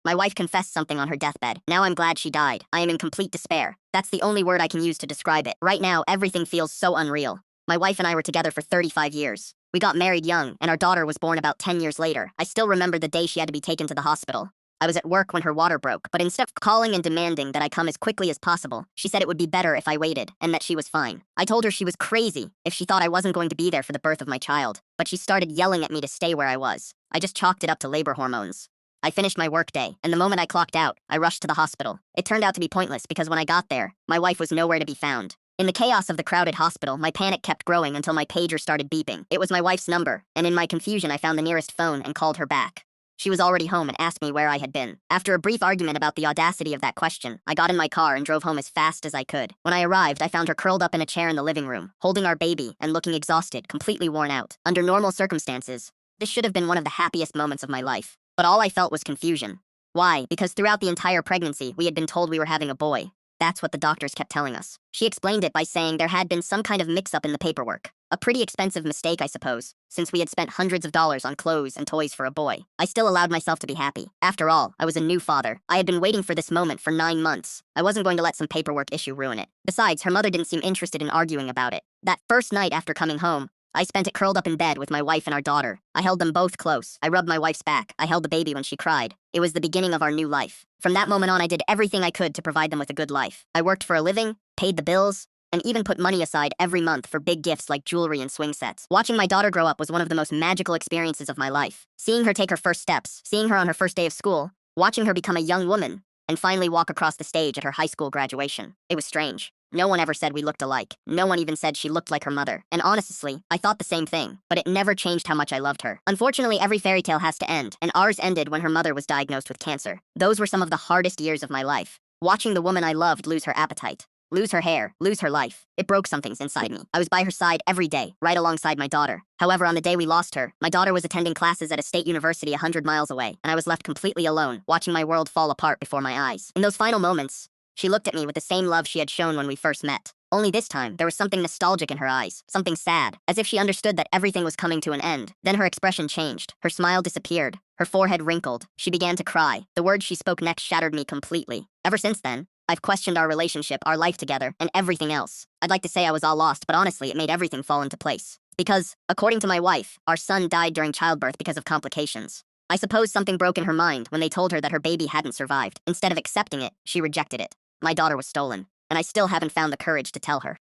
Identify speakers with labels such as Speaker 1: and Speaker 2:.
Speaker 1: My wife confessed something on her deathbed. Now I'm glad she died. I am in complete despair. That's the only word I can use to describe it. Right now, everything feels so unreal. My wife and I were together for 35 years. We got married young, and our daughter was born about 10 years later. I still remember the day she had to be taken to the hospital. I was at work when her water broke, but instead of calling and demanding that I come as quickly as possible, she said it would be better if I waited, and that she was fine. I told her she was crazy if she thought I wasn't going to be there for the birth of my child, but she started yelling at me to stay where I was. I just chalked it up to labor hormones. I finished my workday, and the moment I clocked out, I rushed to the hospital. It turned out to be pointless because when I got there, my wife was nowhere to be found. In the chaos of the crowded hospital, my panic kept growing until my pager started beeping. It was my wife's number, and in my confusion, I found the nearest phone and called her back. She was already home and asked me where I had been. After a brief argument about the audacity of that question, I got in my car and drove home as fast as I could. When I arrived, I found her curled up in a chair in the living room, holding our baby and looking exhausted, completely worn out. Under normal circumstances, this should have been one of the happiest moments of my life. But all I felt was confusion. Why? Because throughout the entire pregnancy, we had been told we were having a boy. That's what the doctors kept telling us. She explained it by saying there had been some kind of mix-up in the paperwork. A pretty expensive mistake, I suppose, since we had spent hundreds of dollars on clothes and toys for a boy. I still allowed myself to be happy. After all, I was a new father. I had been waiting for this moment for 9 months. I wasn't going to let some paperwork issue ruin it. Besides, her mother didn't seem interested in arguing about it. That first night after coming home, I spent it curled up in bed with my wife and our daughter. I held them both close. I rubbed my wife's back. I held the baby when she cried. It was the beginning of our new life. From that moment on, I did everything I could to provide them with a good life. I worked for a living, paid the bills, and even put money aside every month for big gifts like jewelry and swing sets. Watching my daughter grow up was one of the most magical experiences of my life. Seeing her take her first steps, seeing her on her first day of school, watching her become a young woman, and finally walk across the stage at her high school graduation. It was strange. No one ever said we looked alike. No one even said she looked like her mother. And honestly, I thought the same thing, but it never changed how much I loved her. Unfortunately, every fairy tale has to end, and ours ended when her mother was diagnosed with cancer. Those were some of the hardest years of my life. Watching the woman I loved lose her appetite, lose her hair, lose her life. It broke some things inside me. I was by her side every day, right alongside my daughter. However, on the day we lost her, my daughter was attending classes at a state university 100 miles away, and I was left completely alone, watching my world fall apart before my eyes. In those final moments, she looked at me with the same love she had shown when we first met. Only this time, there was something nostalgic in her eyes, something sad, as if she understood that everything was coming to an end. Then her expression changed. Her smile disappeared. Her forehead wrinkled. She began to cry. The words she spoke next shattered me completely. Ever since then, I've questioned our relationship, our life together, and everything else. I'd like to say I was all lost, but honestly, it made everything fall into place. Because, according to my wife, our son died during childbirth because of complications. I suppose something broke in her mind when they told her that her baby hadn't survived. Instead of accepting it, she rejected it. My daughter was stolen, and I still haven't found the courage to tell her.